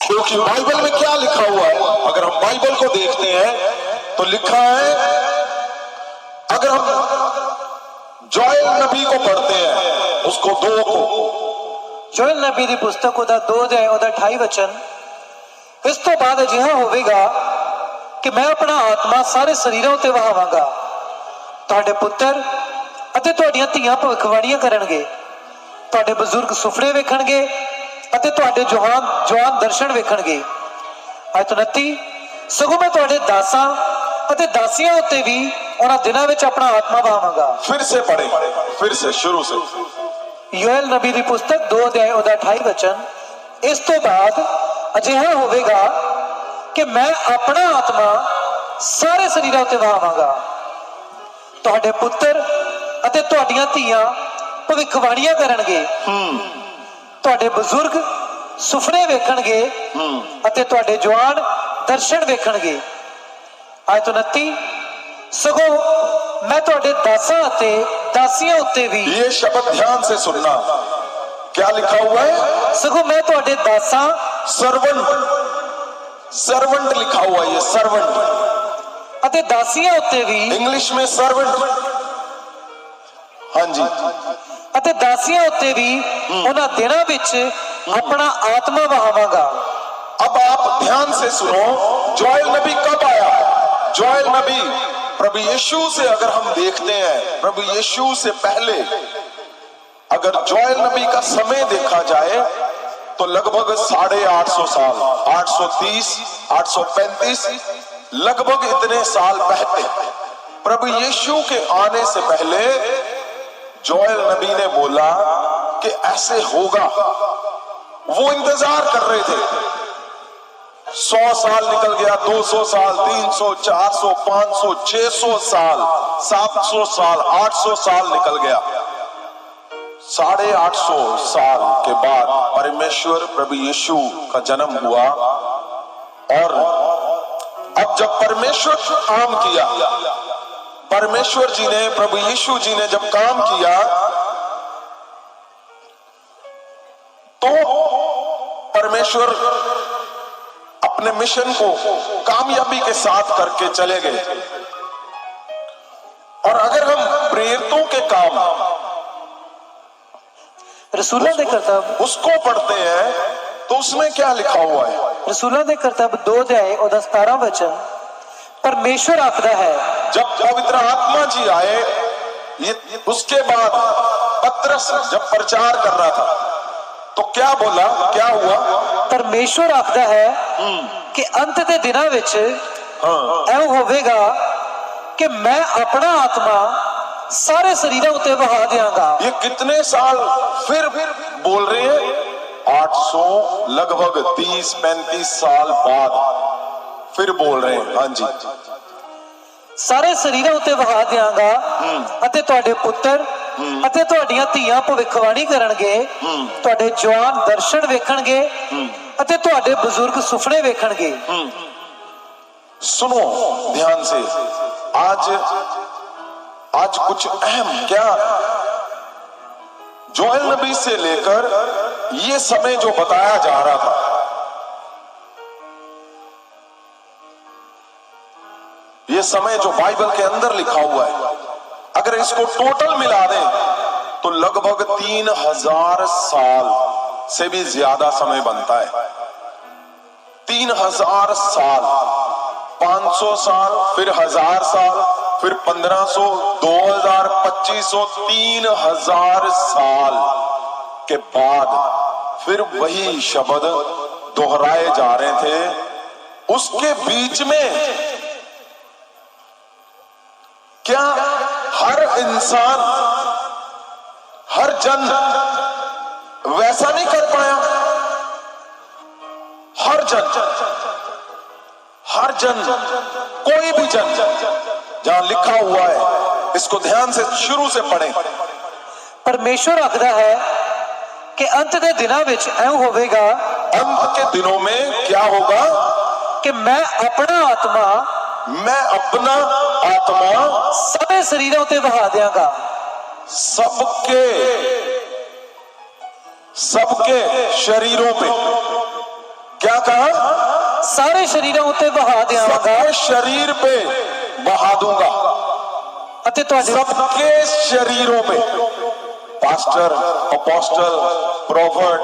क्योंकि बाइबल में क्या लिखा हुआ है? अगर हम बाइबल को देखते हैं तो लिखा है, अगर हम जोएल नबी को पढ़ते हैं, उसको 2 को, जोएल नबी की पुस्तक ਉਹਦਾ 2 ਅਧਿਆਇ ਉਹਦਾ 28 वचन, इस तो बाद अजिहा होवेगा कि मैं अपना आत्मा सारे शरीरों उत्ते वहावांगा, ਤੁਹਾਡੇ ਪੁੱਤਰ ਅਤੇ ਤੁਹਾਡੀਆਂ ਧੀਆਂ ਭਵਿੱਖਬਾਣੀਆਂ ਕਰਨਗੇ, ਤੁਹਾਡੇ ਬਜ਼ੁਰਗ ਸੁਪਨੇ ਵੇਖਣਗੇ ਅਤੇ ਤੁਹਾਡੇ ਜਵਾਨ ਦਰਸ਼ਨ ਵੇਖਣਗੇ। ਆਇਤ 29, ਸਗੋਂ ਮੈਂ ਤੁਹਾਡੇ ਦਾਸਾਂ ਅਤੇ ਦਾਸੀਆਂ ਉੱਤੇ ਵੀ ਉਹਨਾਂ ਦਿਨਾਂ ਵਿੱਚ ਆਪਣਾ ਆਤਮਾ ਵਹਾਵਾਂਗਾ। फिर से पढ़े, फिर से शुरू से। योएल नबी की पुस्तक 2 अध्याय ਉਹਦਾ 28 वचन, इस तो बाद ਅਜਿਹਾ ਹੋਵੇਗਾ कि मैं अपना आत्मा सारे शरीरों उत्ते वहावांगा, ਤੁਹਾਡੇ ਪੁੱਤਰ ਅਤੇ ਤੁਹਾਡੀਆਂ ਧੀਆਂ ਭਵਿੱਖਬਾਣੀਆਂ ਕਰਨਗੇ, ਤੁਹਾਡੇ ਬਜ਼ੁਰਗ ਸੁਪਨੇ ਵੇਖਣਗੇ ਅਤੇ ਤੁਹਾਡੇ ਜਵਾਨ ਦਰਸ਼ਨ ਵੇਖਣਗੇ। ਆਇਤ 29, ਸਗੋਂ मैं ਤੁਹਾਡੇ ਦਾਸਾਂ ਅਤੇ ਦਾਸੀਆਂ ਉੱਤੇ ਵੀ, ये शब्द ध्यान से सुनना, क्या लिखा हुआ है? सगों मैं ਤੁਹਾਡੇ ਦਾਸਾਂ, सर्वेंट, सर्वेंट लिखा हुआ है, ये सर्वेंट, ਅਤੇ ਦਾਸੀਆਂ ਉੱਤੇ ਵੀ, इंग्लिश में सर्वेंट, हाँ जी, ਅਤੇ ਦਾਸੀਆਂ ਉੱਤੇ ਵੀ ਉਹਨਾਂ ਦਿਨਾਂ ਵਿੱਚ ਆਪਣਾ ਆਤਮਾ ਵਹਾਵਾਂਗਾ। अब आप ध्यान से सुनो, जोएल नबी कब आया? जोएल नबी प्रभु यीशु से, अगर हम देखते हैं प्रभु यीशु से पहले अगर जोएल नबी का समय देखा जाए तो लगभग 850 साल, 830, 835, लगभग इतने साल पहले, प्रभु यीशु के आने से पहले जोएल नबी ने बोला कि ऐसे होगा। वो इंतजार कर रहे थे। 100 साल निकल गया, 200 साल, 300, 400, 500, 600 साल, 700 साल, 800 साल निकल गया। 850 साल के बाद परमेश्वर प्रभु यीशु का जन्म हुआ। और अब जब परमेश्वर काम किया, परमेश्वर जी ने, प्रभु यीशु जी ने जब काम किया तो परमेश्वर अपने मिशन को कामयाबी के साथ करके चले गए। और अगर हम प्रेरितों के काम, रसूलां दे करतब उसको पढ़ते हैं तो उसमें क्या लिखा हुआ है? रसूलां दे करतब 2 अध्याय ਉਹਦਾ 17 वचन, परमेश्वर आखदा है, जब पवित्र आत्मा जी आए, ये उसके बाद पतरस जब प्रचार कर रहा था तो क्या बोला, क्या हुआ? परमेश्वर आखदा है कि अंत दे दिनां विच ऐ होवेगा कि मैं अपना आत्मा सारे शरीरों उत्ते वहा देंगा। ये कितने साल फिर बोल रहे हैं? 800, लगभग 30-35 साल बाद फिर बोल रहे हैं। हाँ जी, ਸਾਰੇ ਸਰੀਰਾਂ ਉੱਤੇ ਵਹਾ ਦਿਆਂਗਾ ਅਤੇ ਤੁਹਾਡੇ ਪੁੱਤਰ ਅਤੇ ਤੁਹਾਡੀਆਂ ਧੀਆਂ ਭਵਿੱਖਬਾਣੀ ਕਰਨਗੇ, ਤੁਹਾਡੇ ਜਵਾਨ ਦਰਸ਼ਨ ਵੇਖਣਗੇ ਅਤੇ ਤੁਹਾਡੇ ਬਜ਼ੁਰਗ ਸੁਪਨੇ ਵੇਖਣਗੇ। सुनो ध्यान से, आज कुछ अहम, क्या जोएल नबी से लेकर ये समय जो बताया जा रहा था, ये समय जो बाइबल के अंदर लिखा हुआ है, अगर इसको टोटल मिला दें तो लगभग 3000 साल से भी ज्यादा समय बनता है। 3000 साल, 500 साल, फिर 1000 साल, फिर 1500, 2000, 2500, 3000 साल के बाद फिर वही शब्द दोहराए जा रहे थे। उसके बीच में क्या हर इंसान, हर जन वैसा नहीं कर पाया? हर जन, कोई भी जन, जहां लिखा हुआ है, इसको ध्यान से शुरू से पढ़ें। परमेश्वर आखदा है कि अंत के दिनों में ऐ होवेगा, अंत के दिनों में क्या होगा? कि मैं अपना आत्मा सारे शरीरों उत्ते वहा देंगा। सबके शरीरों पे क्या कहा? ਸਾਰੇ ਸ਼ਰੀਰਾਂ ਉੱਤੇ ਵਹਾ ਦਿਆਂਗਾ सबके शरीर पे बहा दूंगा, ਅਤੇ ਤੁਹਾਡੇ सबके शरीरों पे। पास्टर, अपोस्टल, प्रोफेट,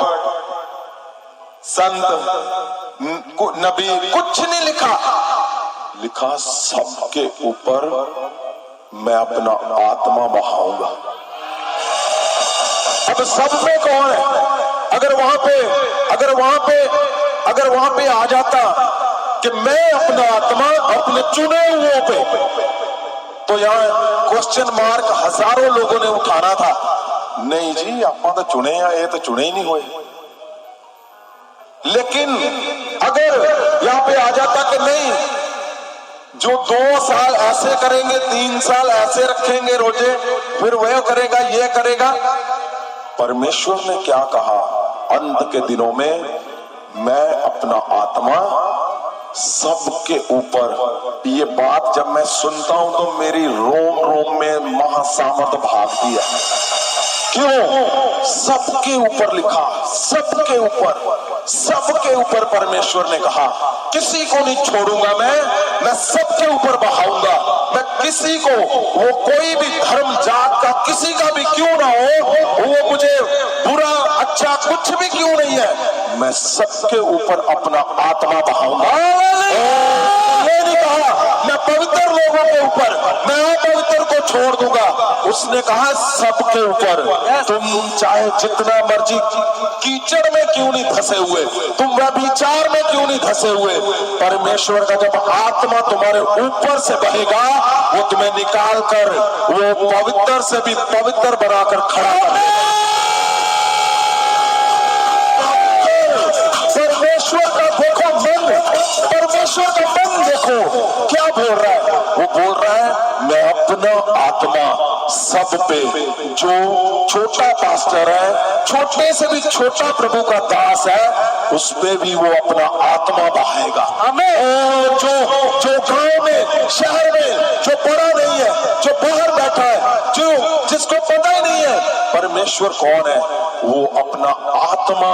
संत, नबी, कुछ नहीं लिखा। लिखा सबके ऊपर मैं अपना आत्मा बहाऊंगा। अब सब में कौन है? अगर वहां पे आ जाता कि मैं अपना आत्मा अपने चुने हुओं पे, तो यहां क्वेश्चन मार्क हजारों लोगों ने उठाना था। नहीं जी, आप तो चुने हैं, ये तो चुने ही नहीं हुए। लेकिन अगर यहां पे आ जाता कि नहीं, जो 2 साल ऐसे करेंगे, 3 साल ऐसे रखेंगे रोजे, फिर वह करेगा, ये करेगा। परमेश्वर ने क्या कहा? अंत के दिनों में मैं अपना आत्मा सबके ऊपर। ये बात जब मैं सुनता हूं तो मेरी रोम रोम में महासामर्थ भागती है। क्यों? सबके ऊपर लिखा, सबके ऊपर परमेश्वर ने कहा किसी को नहीं छोड़ूंगा, मैं सबके ऊपर बहाऊंगा। मैं किसी को, वो कोई भी धर्म जात का किसी का भी क्यों ना हो, वो मुझे बुरा अच्छा कुछ भी क्यों नहीं है, मैं सबके ऊपर अपना आत्मा बहाऊंगा। ये नहीं कहा मैं पवित्र लोगों के ऊपर, मैं अपवित्र को छोड़ दूंगा। उसने कहा सबके ऊपर। तुम चाहे जितना मर्जी कीचड़ में क्यों नहीं धंसे हुए, तुम व्यभिचार में क्यों नहीं धंसे हुए, परमेश्वर का जब आत्मा तुम्हारे ऊपर से बहेगा, वो तुम्हें निकाल कर वो पवित्र से भी पवित्र बनाकर खड़ा कर देगा। परमेश्वर का देखो मन, परमेश्वर का मन देखो क्या बोल रहा है। वो बोल रहा है मैं अपना आत्मा सब पे, जो छोटा पास्टर है, छोटे से भी छोटा प्रभु का दास है, उस पे भी वो अपना आत्मा बहाएगा। हमें जो गांव में, शहर में जो पढ़ा नहीं है, जो बाहर बैठा है, जो जिसको पता ही नहीं है परमेश्वर कौन है, वो अपना आत्मा,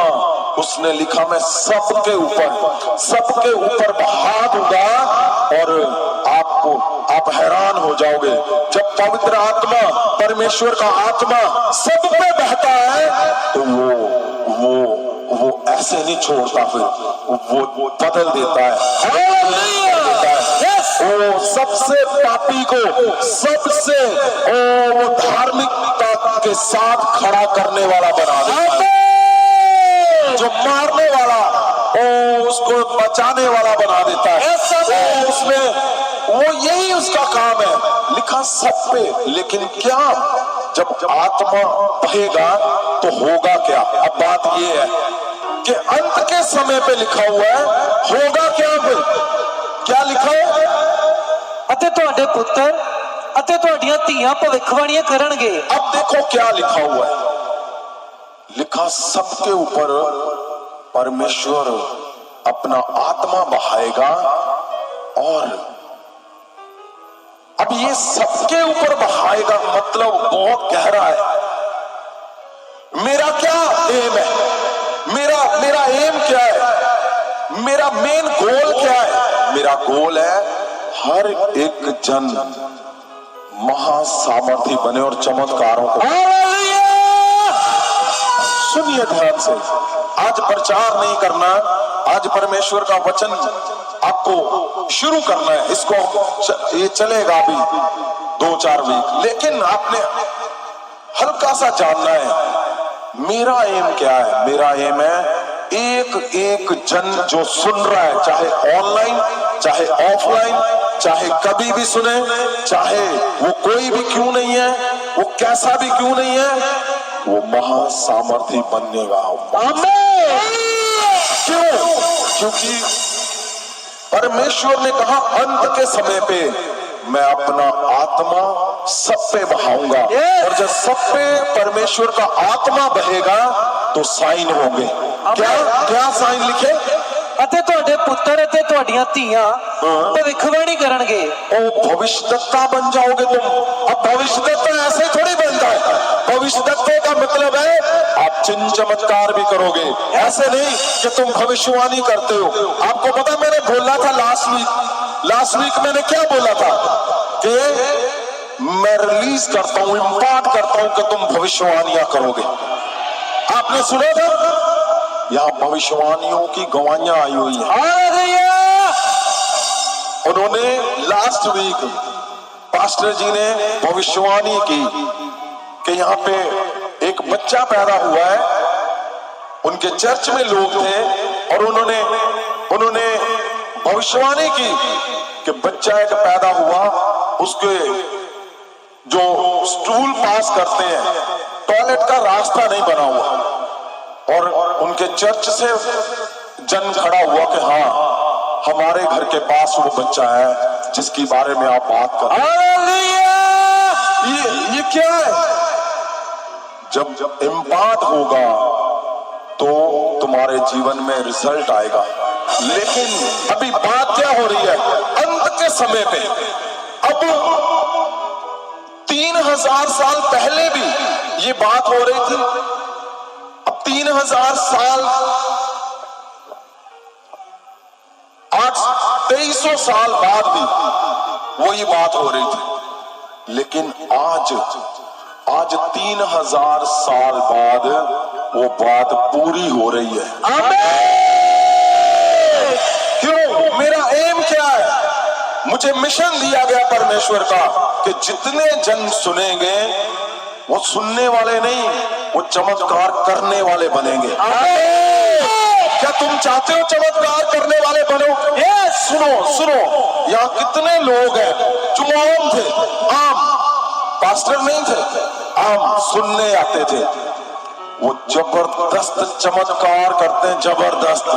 उसने लिखा मैं सबके ऊपर बहा दूंगा। और आप हैरान हो जाओगे जब पवित्र आत्मा, परमेश्वर का आत्मा सब पे बहता है, तो वो ऐसे नहीं छोड़ता, फिर वो बदल देता है। वो सबसे पापी को सबसे वो धार्मिकता के साथ खड़ा करने वाला बना देता है। जो मारने वाला उसको बचाने वाला बना देता है। वो यही उसका काम है। लिखा सब पे। लेकिन क्या जब आत्मा बहेगा तो होगा क्या? अब बात ये है कि अंत के समय पे लिखा हुआ है, होगा क्या? क्या लिखा है? ਅਤੇ ਤੁਹਾਡੇ ਪੁੱਤਰ ਅਤੇ ਤੁਹਾਡੀਆਂ ਧੀਆਂ ਭਵਿੱਖਬਾਣੀਆਂ ਕਰਨਗੇ। अब देखो क्या लिखा हुआ है। लिखा सबके ऊपर परमेश्वर अपना आत्मा बहाएगा। और अब ये सबके ऊपर बहाएगा मतलब बहुत गहरा है। मेरा क्या एम है? मेरा एम क्या है? मेरा मेन गोल क्या है? मेरा गोल है हर एक जन महासामर्थी बने और चमत्कारों को। सुनिए ध्यान से, आज प्रचार नहीं करना, आज परमेश्वर का वचन आपको शुरू करना है। इसको ये चलेगा अभी 2-4 वीक, लेकिन आपने हल्का सा जानना है मेरा एम क्या है। मेरा एम है एक जन जो सुन रहा है, चाहे ऑनलाइन चाहे ऑफलाइन, चाहे कभी भी सुने, चाहे वो कोई भी क्यों नहीं है, वो कैसा भी क्यों नहीं है, वो महासामर्थी बनेगा। क्यों? क्योंकि परमेश्वर ने कहा अंत के समय पे मैं अपना आत्मा सब पे बहाऊंगा। और जब सब पे परमेश्वर का आत्मा बहेगा तो साइन होंगे। क्या साइन लिखे? ਅਤੇ ਤੁਹਾਡੇ ਪੁੱਤਰ ਅਤੇ ਤੁਹਾਡੀਆਂ ਧੀਆਂ ਭਵਿੱਖਬਾਣੀ ਕਰਨਗੇ। ओ भविष्यद्वक्ता बन जाओगे तुम। अब भविष्यद्वक्ता ऐसे थोड़ी बनता है। भविष्यद्वक्ता का मतलब है आप चिन्ह चमत्कार भी करोगे। ऐसे नहीं कि तुम भविष्यवाणी करते हो। आपको पता मैंने बोला था लास्ट वीक मैंने क्या बोला था कि मैं रिलीज करता हूं, इम्पार्ट करता हूं कि तुम भविष्यवाणियां करोगे। आपने सुना था? यहां भविष्यवाणियों की गवाहियां आई हुई हैं। उन्होंने लास्ट वीक पास्टर जी ने भविष्यवाणी की कि यहाँ पे एक बच्चा पैदा हुआ है। उनके चर्च में लोग थे और उन्होंने भविष्यवाणी की कि बच्चा एक पैदा हुआ, उसके जो स्टूल पास करते हैं टॉयलेट का रास्ता नहीं बना हुआ। और उनके चर्च से जन खड़ा हुआ कि हाँ, हमारे घर के पास वो बच्चा है जिसके बारे में आप बात कर रहे हैं। ये क्या है? जब इम्पार्ट होगा तो तुम्हारे जीवन में रिजल्ट आएगा। लेकिन अभी बात क्या हो रही है? अंत के समय पे अब 3000 साल पहले भी ये बात हो रही थी। अब 3000 साल 2300 साल बाद भी वही बात हो रही थी। लेकिन आज 3000 साल बाद वो बात पूरी हो रही है। क्यों? मेरा एम क्या है? मुझे मिशन दिया गया परमेश्वर का कि जितने जन सुनेंगे वो सुनने वाले नहीं, वो चमत्कार करने वाले बनेंगे। क्या तुम चाहते हो चमत्कार करने वाले बनो? सुनो, यहाँ कितने लोग हैं जो आम थे, आम पास्टर नहीं थे, आम सुनने आते थे। वो जबरदस्त चमत्कार करते हैं, जबरदस्त।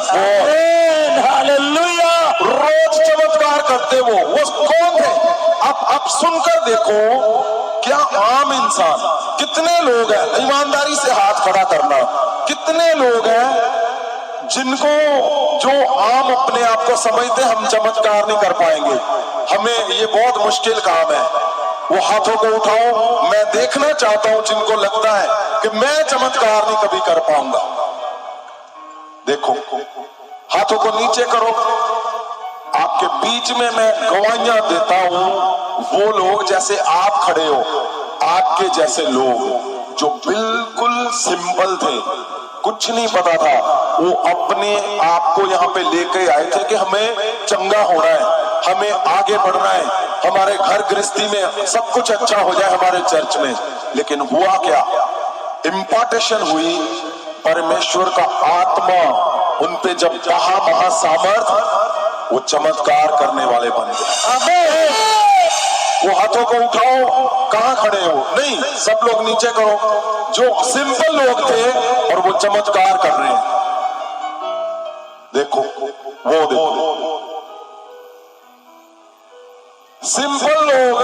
हालेलुया! रोज चमत्कार करते वो कौन थे? अब सुनकर देखो, क्या आम इंसान कितने लोग हैं? ईमानदारी से हाथ खड़ा करना। कितने लोग हैं जिनको जो आम अपने आप को समझते हम चमत्कार नहीं कर पाएंगे, हमें ये बहुत मुश्किल काम है। वो हाथों को उठाओ, मैं देखना चाहता हूं जिनको लगता है कि मैं चमत्कार नहीं कभी कर पाऊंगा। देखो, हाथों को नीचे करो। आपके बीच में मैं गवाहियां देता हूं, वो लोग जैसे आप खड़े हो, आपके जैसे लोग जो बिल्कुल सिंपल थे, कुछ नहीं पता था, वो अपने आप को यहाँ पे लेके आए थे कि हमें चंगा होना है, हमें आगे बढ़ना है, हमारे घर गृहस्थी में सब कुछ अच्छा हो जाए हमारे चर्च में। लेकिन हुआ क्या? इम्पार्टेशन हुई, परमेश्वर का आत्मा उन पे जब बहा महासामर्थ, वो चमत्कार करने वाले बन गए। वो हाथों को उठाओ, कहां खड़े हो? नहीं, सब लोग नीचे करो। जो सिंपल लोग थे और वो चमत्कार कर रहे हैं। देखो, वो देखो, सिंपल लोग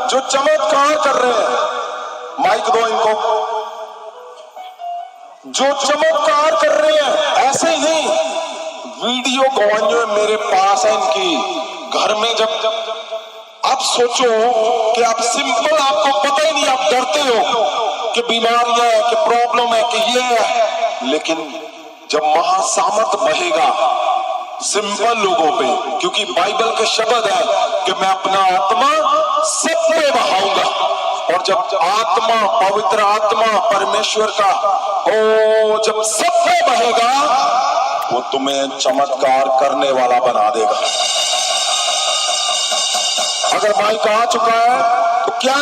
जो चमत्कार कर रहे हैं। माइक दो इनको। जो चमत्कार कर रहे हैं, ऐसे ही नहीं, वीडियो गवाहियां मेरे पास है इनकी। घर में जब आप सोचो कि आप सिंपल, आपको पता ही नहीं, आप डरते हो कि बीमारियां है, कि प्रॉब्लम है, कि ये है। लेकिन जब महासामर्थ बहेगा सिंपल लोगों पे, क्योंकि बाइबल के शब्द है कि मैं अपना आत्मा सब पे बहाऊंगा। और जब आत्मा, पवित्र आत्मा परमेश्वर का, जब सब पे बहेगा, वो तुम्हें चमत्कार करने वाला बना देगा। अगर माइक आ चुका है तो क्या